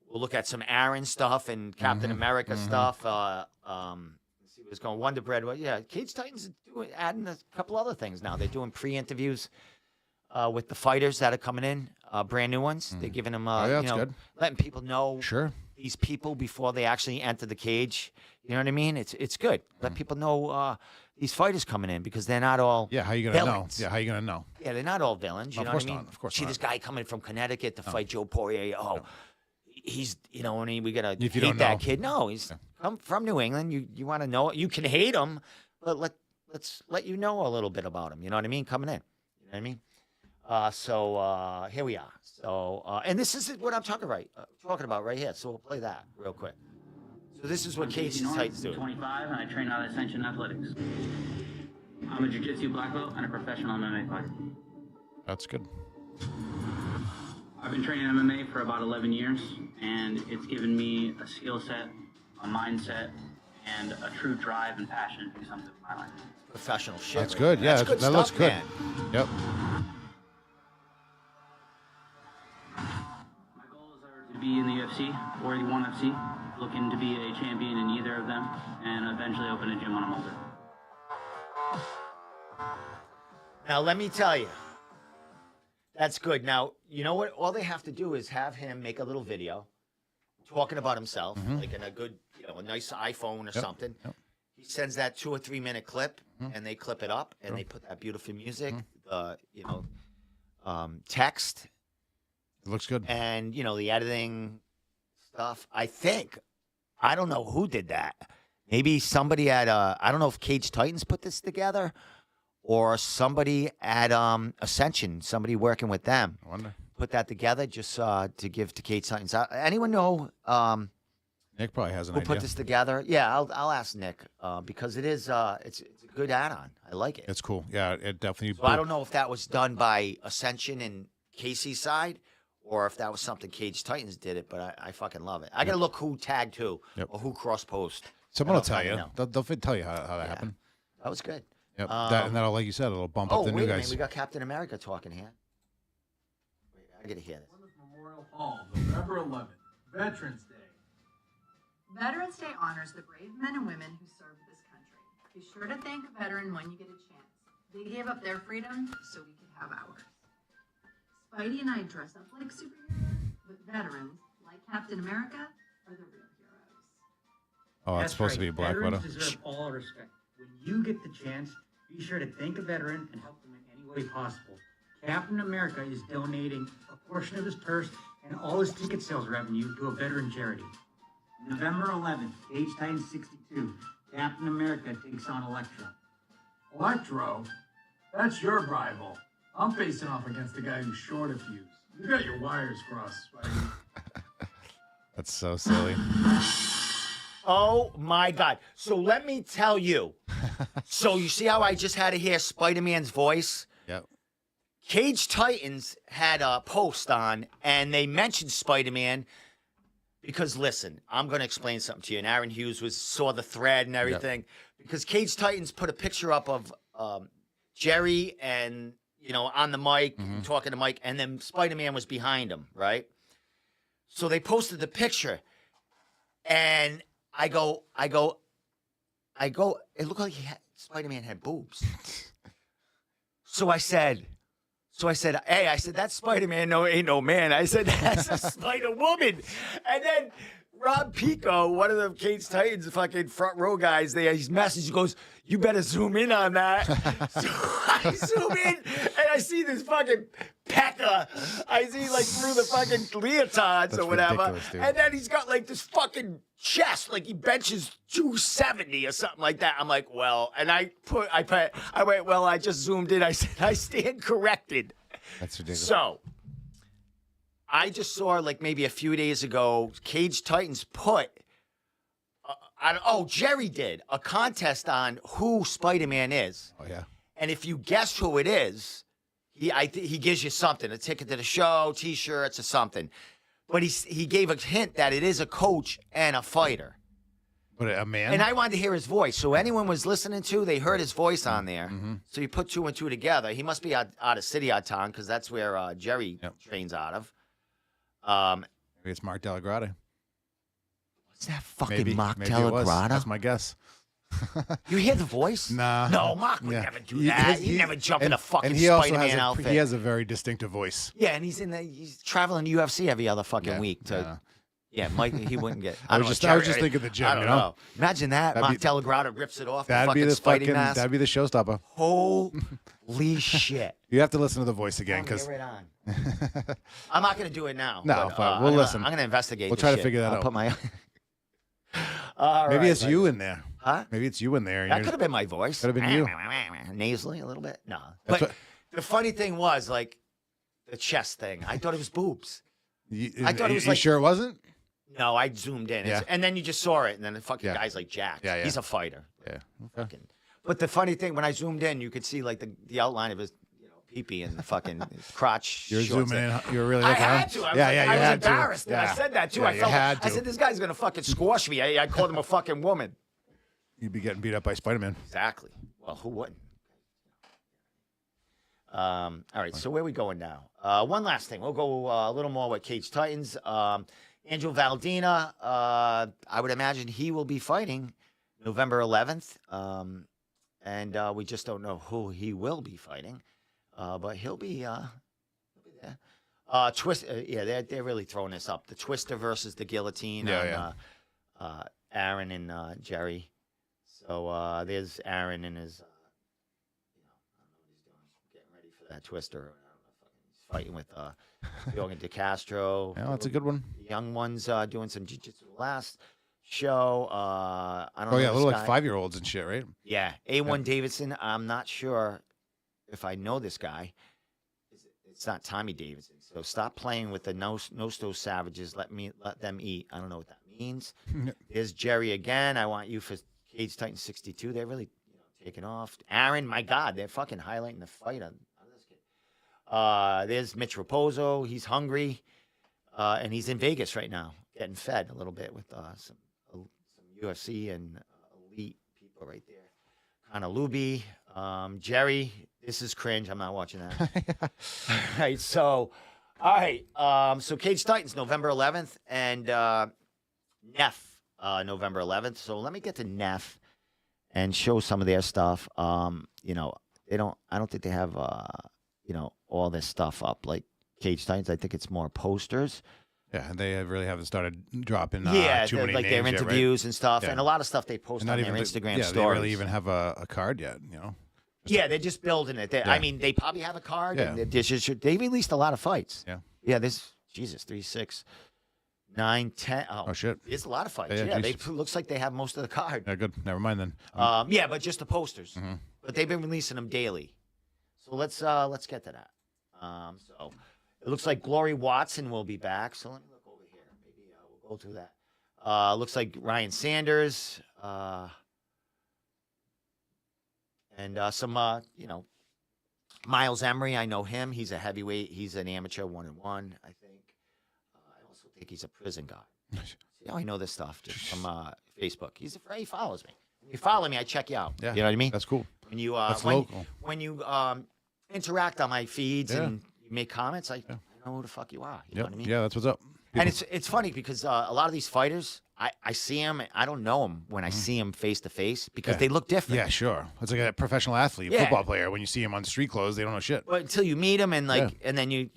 we'll look at some Aaron stuff and Captain America stuff. Let's see what's going. Wonder Bread. Well, yeah, Cage Titans are adding a couple other things now. They're doing pre-interviews with the fighters that are coming in, brand new ones. They're giving them, that's good. letting people know Sure. these people before they actually enter the cage. You know what I mean? It's good. Let people know these fighters coming in because they're not all Yeah. How you gonna villains. know? Yeah. How you gonna know? Yeah, they're not all villains. You Of know course what I mean? not, of course See not. this guy coming from Connecticut to fight Joe Poirier. Oh, he's we gotta If you hate don't that know. kid. No, he's come from New England. You want to know? You can hate him, but let's let you know a little bit about him. You know what I mean? Coming in. You know what I mean? So here we are. So and this is what I'm talking about right here. So we'll play that real quick. So this is what Cage Titans do. 25, and I train out of Ascension Athletics. I'm a jiu-jitsu black belt and a professional MMA fighter. That's good. I've been training MMA for about 11 years, and it's given me a skill set, a mindset, and a true drive and passion to do something with my life. Professional shit. That's right good. there. Yeah. That's good that looks stuff, good. man. Yep. My goals are to be in the UFC or the ONE FC, looking to be a champion in either of them, and eventually open a gym when I'm older. Now, let me tell you, that's good. Now, you know what? All they have to do is have him make a little video talking about himself, like in a good, a nice iPhone or something. Yep. He sends that 2 or 3 minute clip, and they clip it up, and they put that beautiful music, text, It looks good. and the editing stuff. I don't know who did that. Maybe somebody at I don't know if Cage Titans put this together, or somebody at Ascension, somebody working with them, I wonder. put that together just to give to Cage Titans. Anyone know Nick probably has an who idea. put this together? Yeah, I'll ask Nick because it is it's a good add-on. I like it. It's cool. Yeah. It definitely. So I don't know if that was done by Ascension and Casey's side, or if that was something Cage Titans did it. But I fucking love it. I gotta look who tagged who or who cross post. Someone will I'll tell find you. it out. They'll tell you how that happened. That was good. Yep. And that'll, like you said, it'll bump up the wait new a minute, guys. we got Captain America talking here. Wait, I gotta hear this. Memorial Hall, November 11th, Veterans Day. Veterans Day honors the brave men and women who served this country. Be sure to thank a veteran when you get a chance. They gave up their freedom so we could have ours. Spidey and I dress up like superheroes, but veterans, like Captain America, are the real heroes. Oh, it's supposed to be Black Widow. Veterans deserve all our respect. When you get the chance, be sure to thank a veteran and help them in any way possible. Captain America is donating a portion of his purse and all his ticket sales revenue to a veteran charity. November 11th, Cage Titans 62. Captain America takes on Electro. Electro? That's your rival. I'm facing off against the guy who's short a fuse. You got your wires crossed, Spidey. That's so silly. Oh my God. So let me tell you. So you see how I just had to hear Spider-Man's voice? Yep. Cage Titans had a post on, and they mentioned Spider-Man Because listen, I'm going to explain something to you. And Aaron Hughes saw the thread and everything. Because Cage Titans put a picture up of Jerry and, on the mic, talking to Mike, and then Spider-Man was behind him, right? So they posted the picture, and I go, it looked like Spider-Man had boobs. So I said, hey, that's Spider-Man, ain't no man. I said, that's a Spider-Woman. And then Rob Pico, one of the Cage Titans fucking front row guys there, his message goes, you better zoom in on that. So I zoom in, and I see this fucking pecker. I see like through the fucking leotards or whatever. Ridiculous, dude. And then he's got like this fucking chest, like he benches 270 or something like that. I'm like, well, and I went, well, I just zoomed in. I said, I stand corrected. That's ridiculous. So I just saw like maybe a few days ago, Cage Titans put, Jerry did a contest on who Spider-Man is. Oh yeah. And if you guess who it is, he gives you something, a ticket to the show, T-shirts or something. But he gave a hint that it is a coach and a fighter. But a man. And I wanted to hear his voice. So anyone was listening to, they heard his voice on there. So you put 2 and 2 together. He must be out of City out town because that's where Jerry trains out of. Maybe it's Mark Delagrada. What's that fucking Maybe. Mark Maybe it was. Delagrada? That's my guess. You hear the voice? Nah. No, Mark would never do that. He'd never jump in a fucking and he also Spider-Man outfit. He has a very distinctive voice. Yeah, and he's traveling to UFC every other fucking week. Yeah, Mike, he wouldn't get. I was just thinking the gym, I don't know. Imagine that. Mark Delagrada rips it off. That'd be the Spidey mask. That'd be the showstopper. Holy shit! You have to listen to the voice again Get because right on. I'm not going to do it now. No, but, fine. We'll listen. I'm going to investigate. We'll this try to shit. figure that I'll out. Put my. All maybe right, it's you in there. Huh? Maybe it's you in there. and That you're- could have been my voice. Could have been you. Nasally a little bit. No, That's but what- the funny thing was like the chest thing. I thought it was boobs. I thought it was you like- sure it wasn't? No, I zoomed in, Yeah. and then you just saw it, and then the fucking Yeah. guy's like jacked. Yeah, yeah. He's a fighter. Yeah. Okay. Fucking. But the funny thing, when I zoomed in, you could see like the outline of his pee-pee and the fucking his crotch. You're shorts zooming there. in. You're really I looking. had huh? to. I was, yeah, like, yeah. You I was had to. embarrassed. Yeah. And I said that too. Yeah, I you felt. had I to. said this guy's gonna fucking squash me. I called him a fucking woman. You'd be getting beat up by Spider-Man. Exactly. Well, who wouldn't? All right, so where are we going now? One last thing. We'll go a little more with Cage Titans. Angel Valdina, I would imagine he will be fighting November 11th. And we just don't know who he will be fighting. But he'll be there. They're really throwing this up. The Twister versus the Guillotine. Yeah, on, Aaron and Jerry. So there's Aaron and his, I don't know what he's doing. He's getting ready for that Twister. I don't know, he's fighting with Jorgen De Castro. Yeah, that's a good one. The young ones doing some jiu-jitsu last show. I don't know. Oh yeah, this little guy. like 5-year-olds and shit, right? Yeah, A1 Davidson. I'm not sure if I know this guy. It's not Tommy Davidson. So stop playing with the Nostos Savages. Let them eat. I don't know what that means. There's Jerry again. I want you for Cage Titan 62. They're really taking off. Aaron, my God, they're fucking highlighting the fight on this kid. There's Mitch Raposo. He's hungry, and he's in Vegas right now, getting fed a little bit with some UFC and elite people right there. Conor Luby, Jerry. This is cringe. I'm not watching that. All right, so Cage Titans November 11th and Neff November 11th. So let me get to Neff and show some of their stuff. I don't think they have all this stuff up like Cage Titans. I think it's more posters. Yeah, and they really haven't started dropping too many like names their yet, interviews and stuff, Yeah. and a lot of stuff they post And on not their even Instagram They stories. really even have a card yet, Yeah, they're just building it. I mean, they probably have a card. Yeah. And they released a lot of fights. Yeah. Yeah, this, Jesus, 3, 6, 9, 10. Oh, shit. It's a lot of fights. Yeah, Yeah, geez. looks like they have most of the card. Yeah, good. Never mind then. Yeah, but just the posters. Mm-hmm. But they've been releasing them daily. So let's get to that. So it looks like Glory Watson will be back. So let me look over here. Maybe we'll go through that. Looks like Ryan Sanders. And some, Miles Emery. I know him. He's a heavyweight. He's an amateur 1-1, I think. I also think he's a prison guy. See how I know this stuff just from Facebook. He follows me. When you follow me, I check you out. Yeah, You know what I mean? That's cool. When you That's local. when you interact on my feeds Yeah. and you make comments, I know who the fuck you are. You know Yep. what I mean? Yeah, that's what's up. And it's funny because a lot of these fighters, I see them. I don't know them when I see them face to face because Yeah. they look different. Yeah, sure. It's like a professional athlete, Yeah. football player. When you see him on street clothes, they don't know shit. But until you meet them and and then you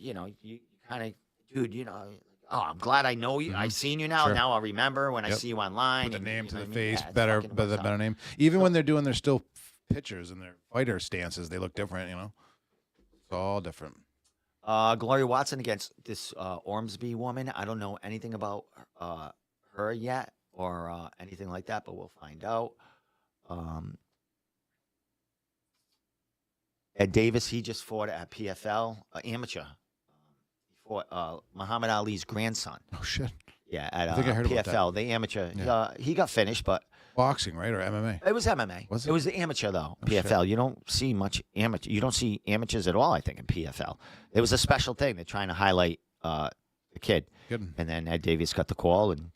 kind of, dude, oh, I'm glad I know you. I've seen you now. Sure. Now I'll remember when I Yep. see you online. Put the and, name you to know the what I mean? face, Yeah, it's better, fucking what's up. better name. Even when they're doing their still pictures and their fighter stances, they look different. It's all different. Gloria Watson against this Ormsby woman. I don't know anything about her yet or anything like that, but we'll find out. Ed Davis, he just fought at PFL, amateur. He fought Muhammad Ali's grandson. Oh shit. Yeah, at I think I heard about PFL, the amateur. Yeah. He got finished, but Boxing, right, or MMA? it was MMA. Was It it? was the amateur though. Oh, shit. PFL. You don't see much amateur. You don't see amateurs at all. I think in PFL, it was a special thing. They're trying to highlight the kid, Good. and then Ed Davis got the call and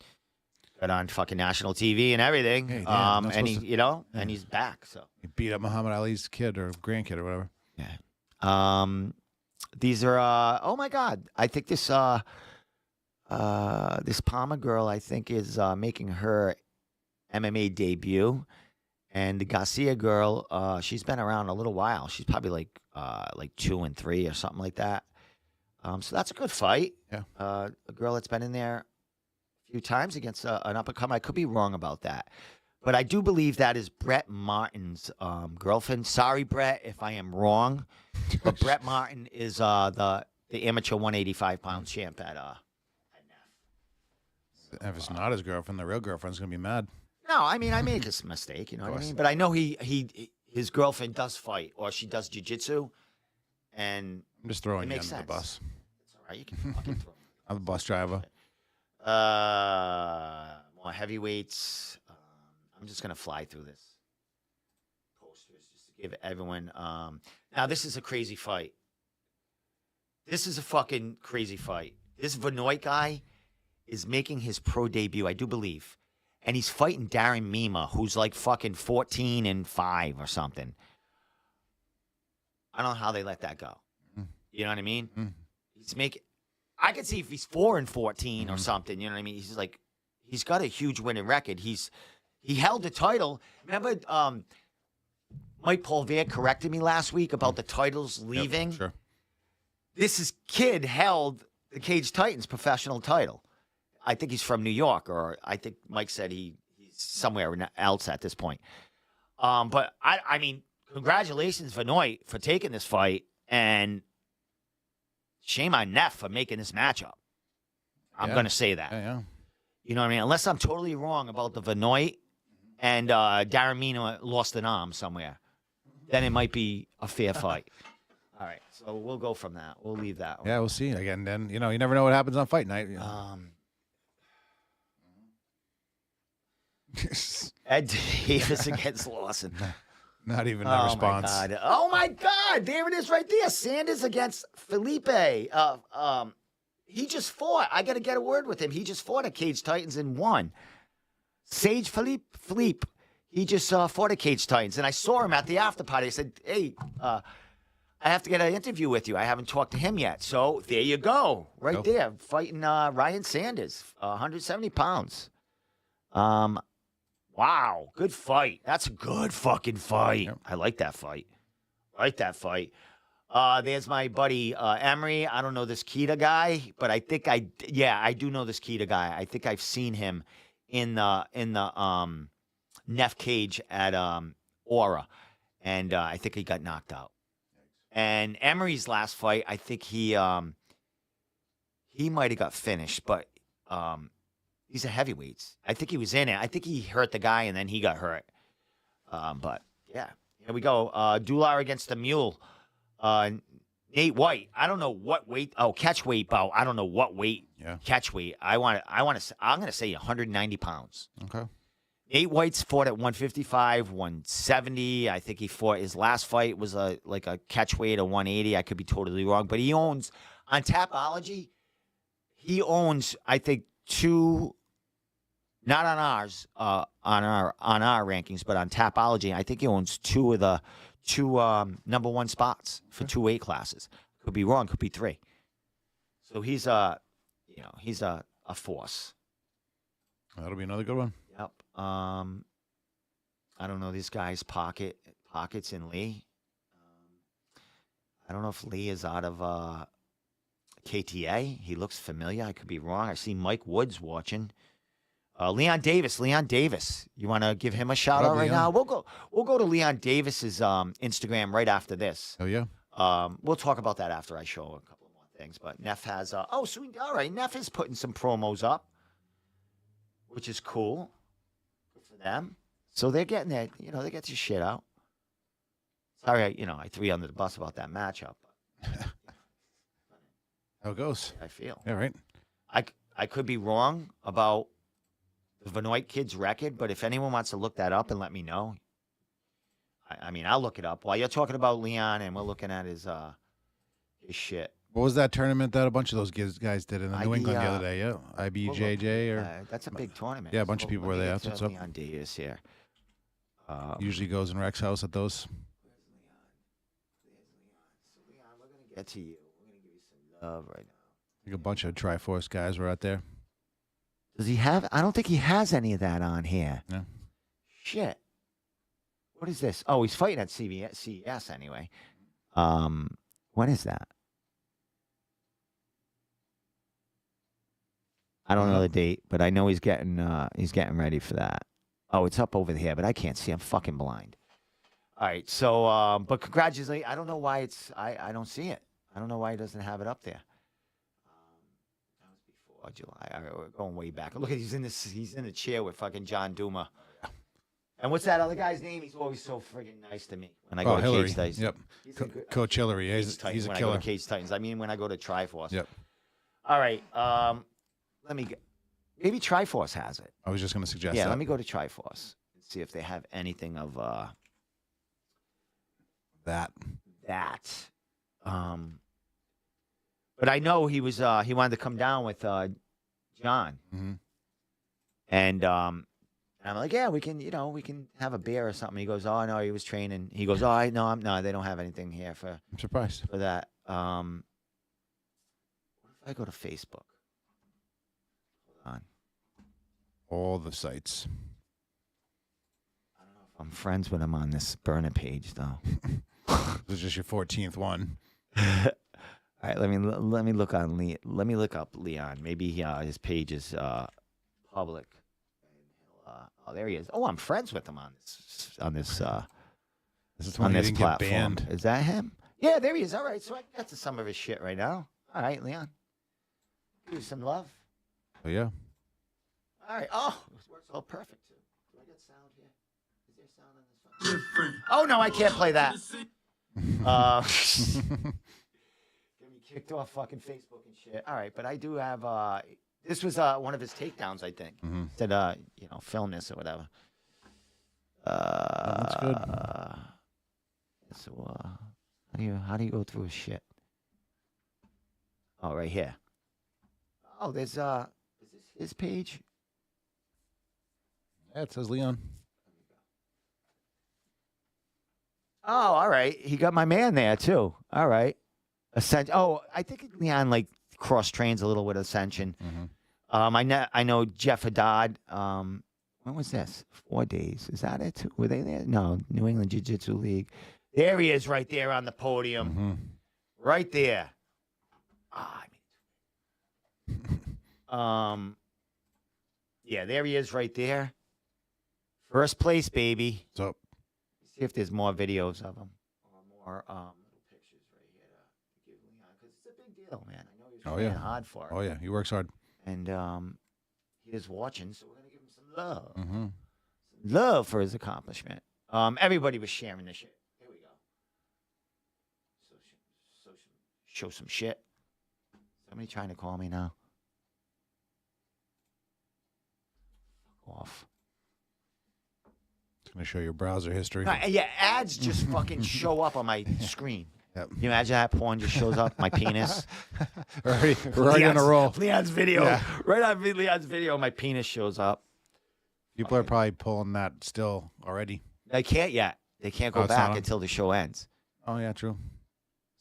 got on fucking national TV and everything. Hey, damn, not and he, supposed to- and he's back. So He beat up Muhammad Ali's kid or grandkid or whatever. yeah. These are. Oh my God! I think this this Palmer girl, I think, is making her MMA debut, and the Garcia girl, she's been around a little while. She's probably like 2 and 3 or something like that. So that's a good fight. Yeah. A girl that's been in there a few times against an up and comer. I could be wrong about that, but I do believe that is Brett Martin's girlfriend. Sorry, Brett, if I am wrong, but Brett Martin is the amateur 185-pound champ at If it's not his girlfriend, the real girlfriend's gonna be mad. No, I mean I made this mistake, you know what I course. mean. But I know his girlfriend does fight, or she does jujitsu, and I'm just throwing It you makes under the bus. sense. it's all right. You can fucking throw. I'm a bus driver. More heavyweights. I'm just gonna fly through this posters just to give everyone. Now this is a crazy fight. This is a fucking crazy fight. This Benoit guy is making his pro debut, I do believe. And he's fighting Darren Mima, who's like fucking 14-5 or something. I don't know how they let that go. You know what I mean? He's making. I could see if he's 4-14 or something. You know what I mean? He's got a huge winning record. He held the title. Remember, Mike Polvier corrected me last week about the titles leaving. Sure. This kid held the Cage Titans professional title. I think he's from New York, or I think Mike said he's somewhere else at this point. But I mean, congratulations, Benoit, for taking this fight, and shame on Neff for making this matchup. I'm Yeah. going to say that. Yeah. You know what I mean? Unless I'm totally wrong about the Benoit and Darren Mina lost an arm somewhere, then it might be a fair fight. All right, so we'll go from that. We'll leave that one. Yeah, we'll see. Again, then you never know what happens on fight night. Ed Davis against Lawson. Not even a response. My God. Oh my God! There it is, right there. Sanders against Felipe. He just fought. I got to get a word with him. He just fought at Cage Titans and won. Sage Philippe. He just fought at Cage Titans, and I saw him at the after party. I said, "Hey, I have to get an interview with you. I haven't talked to him yet." So there you go, right there, fighting Ryan Sanders, 170 pounds. Wow, good fight. That's a good fucking fight. Yep. I like that fight. There's my buddy Emery. I don't know this Kita guy, but I think I do know this Kita guy. I think I've seen him in the Neff cage at Aura, and I think he got knocked out. And Emery's last fight, I think he might have got finished, but these are heavyweights. I think he was in it. I think he hurt the guy, and then he got hurt. But, yeah, here we go. Dular against the Mule. Nate White. I don't know what weight. Oh, catch weight bout. I don't know what weight. Yeah. Catch weight. I'm going to say 190 pounds. Okay. Nate White's fought at 155, 170. I think he fought his last fight was like a catch weight of 180. I could be totally wrong, but he owns on Tapology. He owns, I think, 2 Not on ours, on our rankings, but on Tapology. I think he owns two number one spots for 2 weight classes. Could be wrong, could be 3. So he's a force. That'll be another good one. Yep. I don't know this guy's pockets in Lee. I don't know if Lee is out of KTA. He looks familiar. I could be wrong. I see Mike Woods watching. Leon Davis. You want to give him a shout out right now? We'll go to Leon Davis's Instagram right after this. Oh yeah. We'll talk about that after I show a couple more things. But Neff has all right. Neff is putting some promos up, which is cool. Good for them. So they're getting their, they get their shit out. Sorry, I threw you under the bus about that matchup. How it goes. I feel. Yeah, right. I could be wrong about the Benoit kid's record, but if anyone wants to look that up and let me know, I mean, I'll look it up. While you're talking about Leon and we're looking at his shit. What was that tournament that a bunch of those guys did in New England the other day? Yeah, IBJJ or that's a big tournament. Yeah, a bunch of people were there. That's what's up. Leon Davis here. Usually goes in Rex's house at those. Leon, we're gonna get to you. We're gonna give you some love right now. I think a bunch of Triforce guys were out there. Does he have? I don't think he has any of that on here. No. Shit. What is this? Oh, he's fighting at CES anyway. When is that? I don't know the date, but I know he's getting ready for that. Oh, it's up over here, but I can't see. I'm fucking blind. All right, so but congratulations. I don't know why I don't see it. I don't know why he doesn't have it up there. That was before July. All right, we're going way back. Look at he's in the chair with fucking John Duma. And what's that other guy's name? He's always so friggin' nice to me when I go to Hillary. Cage Titans. Yep. Coach Hillary. Yeah, he's a when killer. I go to Cage Titans. I mean, when I go to Triforce. Yep. All right. Let me get. Maybe Triforce has it. I was just going to suggest Yeah, that. let me go to Triforce and see if they have anything of that. But I know he wanted to come down with John. Mm-hmm. And I'm like, yeah, we can have a beer or something. He goes, oh no, he was training. He goes, oh no, they don't have anything here for I'm surprised. that. What if I go to Facebook? Hold on. All the sites. I don't know if I'm friends with him on this burner page though. This is just your 14th one. All right, let me look on let me look up Leon. Maybe his page is public. Oh, there he is. Oh, I'm friends with him on this This is on when he this didn't get platform. banned. Is that him? Yeah, there he is. All right, so I got to some of his shit right now. All right, Leon. Give you some love. Oh yeah. All right. Oh, this works all perfect too. Do I get sound here? Is there sound on this phone? Oh no, I can't play that. Get me kicked off fucking Facebook and shit. All right, but I do have. This was one of his takedowns, I think. Mm-hmm. Said, film this or whatever. That's good. So, how do you go through his shit? Oh, right here. Oh, there's is this his page? Yeah, it says Leon. Oh, all right. He got my man there too. All right. Ascension. Oh, I think Leon cross trains a little with Ascension. Mm-hmm. I know Jeff Haddad. When was this? 4 days. Is that it? Were they there? No, New England Jiu-Jitsu League. There he is, right there on the podium, Mm-hmm. right there. Yeah, there he is, right there. First place, baby. So See if there's more videos of him or more little pictures right here to give Leon, because it's a big deal, man. I know he's trying hard for it. Oh yeah, he works hard. And he is watching, so we're gonna give him some love. Mm-hmm. Some love for his accomplishment. Everybody was sharing this shit. Here we go. Show some shit. Somebody trying to call me now. Fuck off. It's gonna show your browser history. Yeah, ads just fucking show up on my screen. Yep. Can you imagine that porn just shows up? My penis. We're already on a roll. Leon's video. Yeah. Right on Leon's video, my penis shows up. People are probably pulling that still already. They can't yet. They can't Oh, go it's not back on? until the show ends. Oh yeah, true.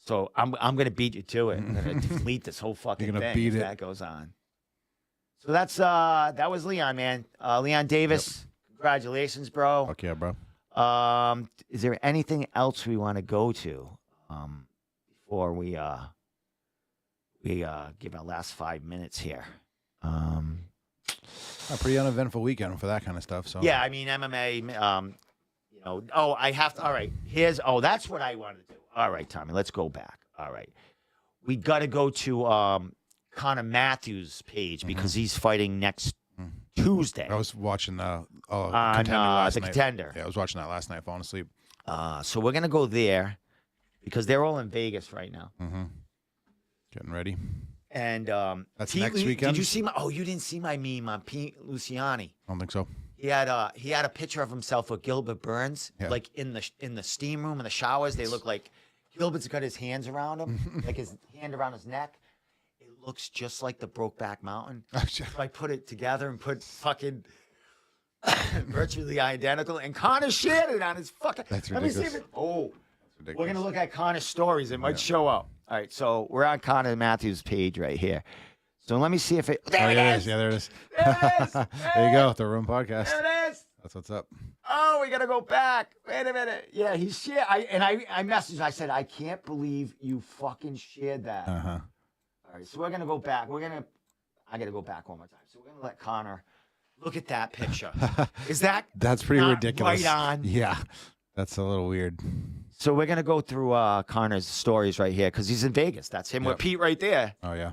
So I'm gonna beat you to it. I'm gonna delete this whole fucking You're gonna thing beat if it. that goes on. So that's that was Leon, man. Leon Davis, congratulations, bro. Fuck yeah, bro. Is there anything else we want to go to before we give our last 5 minutes here? A pretty uneventful weekend for that kind of stuff. So Yeah, I mean MMA. Oh, I have to. All right, that's what I wanted to do. All right, Tommy, let's go back. All right, we got to go to Connor Matthews' page because he's fighting next Tuesday I was watching the on Contender last the night. Contender. Yeah, I was watching that last night, falling asleep. So we're gonna go there because they're all in Vegas right now. Mm-hmm. Getting ready. And That's Pete next Lu- weekend? Did you see my? Oh, you didn't see my meme on Pete Luciani. I don't think so. He had a picture of himself with Gilbert Burns, Yeah. like in the steam room in the showers. They look like Gilbert's got his hands around him, like his hand around his neck. It looks just like the Brokeback Mountain. So I put it together and put fucking virtually identical. And Connor shared it on his fucking. That's Let me see if ridiculous. it. Oh, Ridiculous. we're gonna look at Connor's stories. It might show up. All right, so we're on Connor Matthews' page right here. So let me see if it. There Oh, it yeah, is. Yeah, there it is. There it is. There you go. The Room Podcast. There it is. That's what's up. Oh, we gotta go back. Wait a minute. Yeah, he shared. I messaged. I said, I can't believe you fucking shared that. Uh huh. All right, so we're gonna go back. I gotta go back one more time. So we're gonna let Connor look at that picture. Is that? That's pretty not ridiculous. Right on. Yeah, that's a little weird. So we're gonna go through Connor's stories right here because he's in Vegas. That's him with Yep. Pete right there. Oh yeah.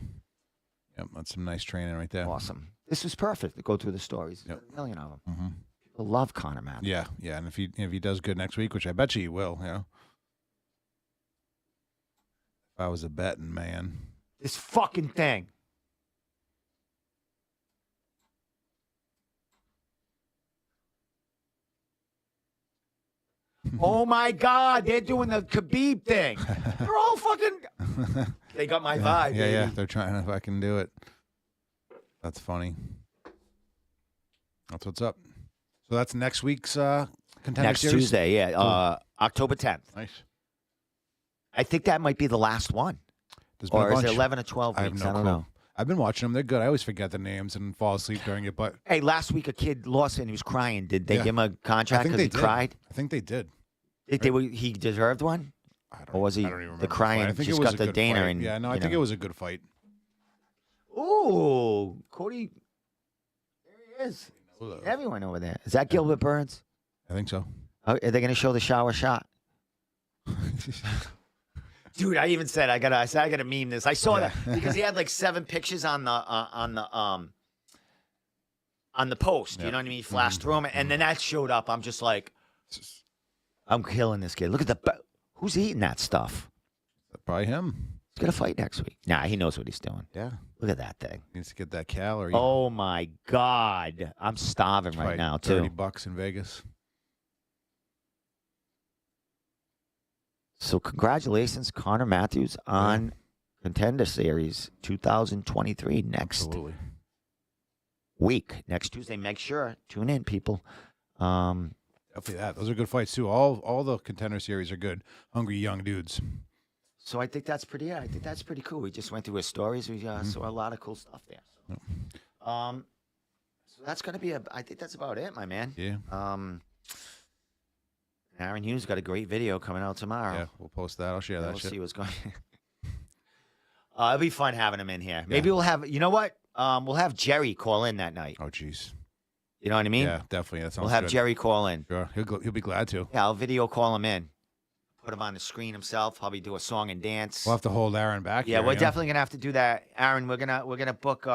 Yep, that's some nice training right there. Awesome. This was perfect to go through the stories. Yep. A million of them. Mm-hmm. People love Connor Matthews. Yeah, yeah, and if he does good next week, which I bet you he will, you know. If I was a betting man. This fucking thing. Oh my God, they're doing the Khabib thing. They're all fucking. They got my vibe. Yeah, yeah, baby. they're trying to fucking do it. That's funny. That's what's up. So that's next week's Contender Next Series? Tuesday, yeah, October 10th. Nice. I think that might be the last one, There's been a or is it bunch. 11 or 12 I have weeks? no I don't clue. know. I've been watching them. They're good. I always forget the names and fall asleep during it, but Hey, last week a kid lost and he was crying. Did they Yeah. give him a I contract think because they he did. cried? I think they did. He deserved one? I don't, Or was he I don't even remember the crying fight. I think just it was got a the good Dana fight. and, Yeah, no, I you think know. it was a good fight. Ooh, Cody. There he is. Hello. Everyone over there. Is that Gilbert Burns? I think so. Oh, are they going to show the shower shot? Dude, I even said I gotta meme this. I saw that because he had like 7 pictures on the post. You Yep. know what I mean? He flashed through them, and then that showed up. I'm just like, I'm killing this kid. Look at who's eating that stuff? Probably him. He's gonna fight next week. Nah, he knows what he's doing. Yeah. Look at that thing. Needs to get that calorie. Oh my God, I'm starving right Fight now $30 too. in Vegas. So congratulations, Connor Matthews, on Contender Series 2023 next Absolutely. week, next Tuesday. Make sure tune in, people. Definitely that. Those are good fights too. All the Contender Series are good. Hungry young dudes. So I think that's pretty. Yeah, I think that's pretty cool. We just went through his stories. We saw a lot of cool stuff there. So, so that's gonna be I think that's about it, my man. Yeah. Aaron Hughes got a great video coming out tomorrow. Yeah. We'll post that. I'll share And that we'll shit. see what's going. It'll be fun having him in here. Maybe we'll have. You know what? We'll have Jerry call in that night. Oh, jeez. You know what I mean? Yeah, definitely. That sounds We'll have good. Jerry call in. Sure. He'll be glad to. Yeah, I'll video call him in. Put him on the screen himself. Probably do a song and dance. We'll have to hold Aaron back. Yeah, here, we're you know? definitely gonna have to do that, Aaron. We're gonna book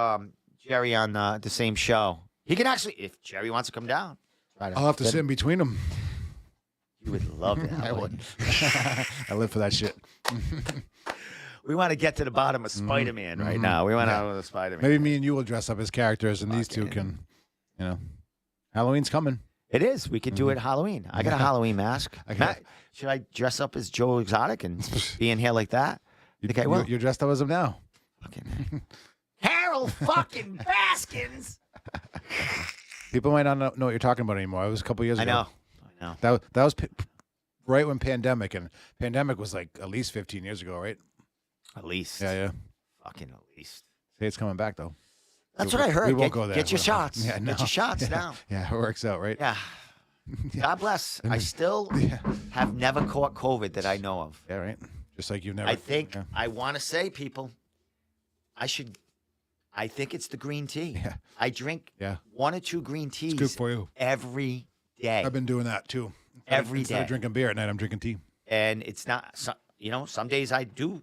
Jerry on the same show. He can actually, if Jerry wants to come down. Try I'll have to get sit in him. between them. You would love that. I would. I live for that shit. We want to get to the bottom of Spider-Man right now. We want out of the Spider-Man. Maybe me and you will dress up as characters, and these two Okay. can, Halloween's coming. It is. We could do it Halloween. I got a Halloween mask. I got- Matt, should I dress up as Joe Exotic and be in here like that? You think I will? You're dressed up as him now. Fucking Harold fucking Baskins. People might not know what you're talking about anymore. It was a couple years ago. I know. That was right when pandemic was like at least 15 years ago, right? At least. Yeah. Fucking at least. Say it's coming back though. That's what I heard. We won't go there. Get your shots. Yeah, no. Get your shots now. Yeah, it works out, right? Yeah. God bless. I still have never caught COVID that I know of. Yeah, right. Just like you've never. I think Yeah. I want to say, people, I think it's the green tea. Yeah. I drink 1 or 2 green teas It's good for you. every day. I've been doing that too. Every Instead day. of drinking beer at night, I'm drinking tea. And it's not, some days I do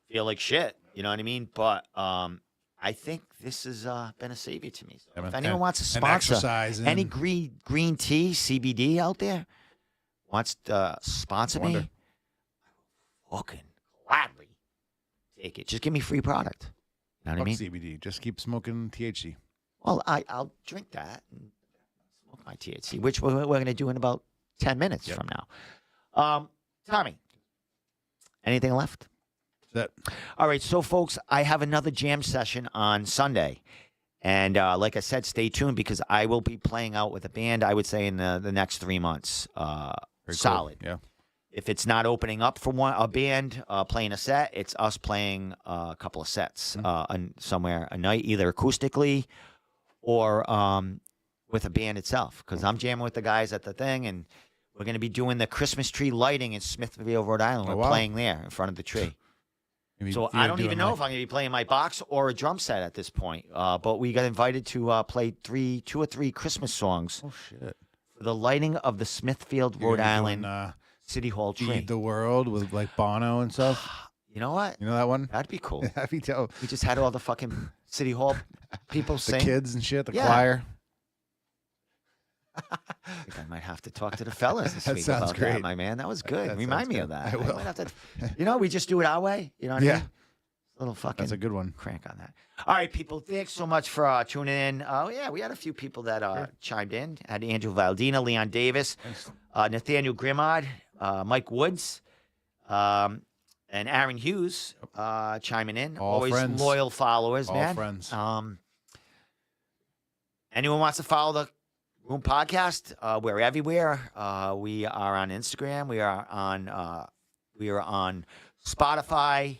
feel like shit. You know what I mean? But I think this has been a savior to me. So Yeah, if man. anyone wants to And sponsor exercise and- any green tea, CBD out there, wants to sponsor me, I Wonder. will fucking gladly take it. Just give me free product. You know what I Fuck mean? CBD. Just keep smoking THC. Well, I'll drink that and smoke my THC, which we're going to do in about 10 minutes from now. Tommy, anything left? That All right, so folks, I have another jam session on Sunday. And like I said, stay tuned because I will be playing out with a band, I would say, in the next 3 months. very cool. Solid. Yeah. If it's not opening up for a band playing a set, it's us playing a couple of sets somewhere a night, either acoustically or with a band itself. Because I'm jamming with the guys at the thing, and we're going to be doing the Christmas tree lighting in Smithfield, Rhode Island. Oh, We're wow. playing there in front of the tree. Maybe So you're I don't even doing know like- if I'm going to be playing my box or a drum set at this point. But we got invited to play 2 or 3 Christmas songs Oh shit. for the lighting of the Smithfield, You're Rhode gonna be Island doing, City Hall tree. Feed the World with like Bono and stuff. You know what? You know that one? That'd be cool. That'd be dope. We just had all the fucking City Hall people The sing. kids and shit, the Yeah. choir. I think I might have to talk to the fellas this That week sounds about that, great. my man. That was good. That Remind sounds me good. of that. I will. might have to, we just do it our way. You know what I Yeah. mean? A little fucking That's a good one. crank on that. All right, people. Thanks so much for tuning in. Oh, yeah, we had a few people that chimed in. Had Andrew Valdina, Leon Davis, Nathaniel Grimard, Mike Woods, and Aaron Hughes chiming in. All Always friends. loyal followers, All man. friends. Anyone wants to follow the Room Podcast? We're everywhere. We are on Instagram. We are on Spotify.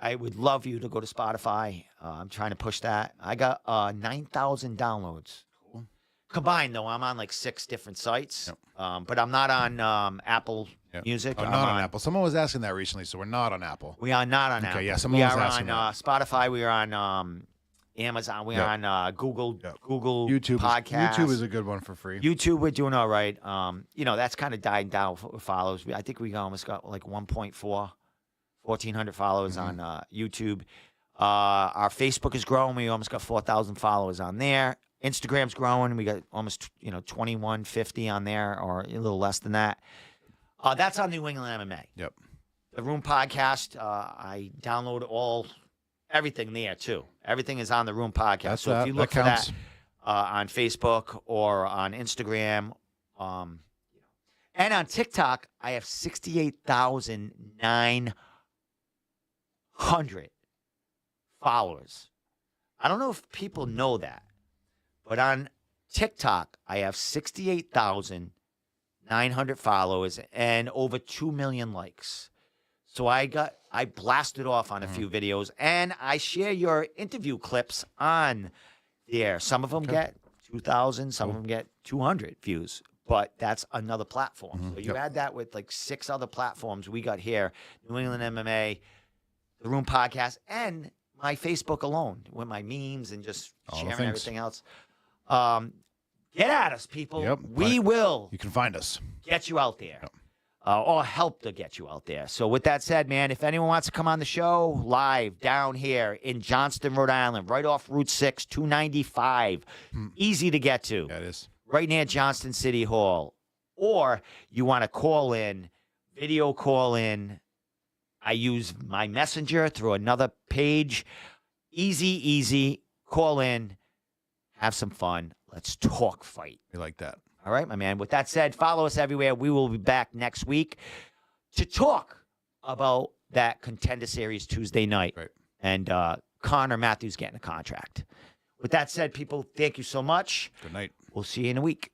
I would love you to go to Spotify. I'm trying to push that. I got 9,000 downloads. Cool. Combined, though, I'm on like 6 different sites. Yep. But I'm not on Apple Yep. Music. Oh, I'm not on Apple. Someone was asking that recently, so we're not on Apple. We are not on Okay, Apple. yeah, someone we was are asking on Spotify. We are on Amazon. We are Yep. on Google. Yep. Google YouTube. Podcast. YouTube is a good one for free. YouTube, we're doing all right. That's kind of died down with follows. I think we almost got like 1.400 followers on YouTube. Our Facebook is growing. We almost got 4,000 followers on there. Instagram's growing. We got almost 2,150 on there, or a little less than that. That's on New England MMA. Yep. The Room Podcast. I download everything there too. Everything is on the Room Podcast. That's So if you look for counts. that on Facebook or on Instagram, and on TikTok, I have 68,900 followers. I don't know if people know that, but on TikTok, I have 68,900 followers and over 2 million likes. So I blasted off on a few videos, and I share your interview clips on there. Some of them get 2,000, some of them get 200 views, but that's another platform. So you add that with like 6 other platforms we got here, New England MMA, the Room Podcast, and my Facebook alone with my memes and just All the sharing things. everything else. Get at us, people. Yep. We will You can find us. get you out there. Yep. Or help to get you out there. So with that said, man, if anyone wants to come on the show live down here in Johnston, Rhode Island, right off Route 6, 295, easy to get to, Yeah, it is. right near Johnston City Hall. Or you want to call in, video call in. I use my messenger through another page. Easy. Call in. Have some fun. Let's talk fight. We like that. All right, my man. With that said, follow us everywhere. We will be back next week to talk about that Contender Series Tuesday night. Right. And Connor Matthews getting a contract. With that said, people, thank you so much. Good night. We'll see you in a week.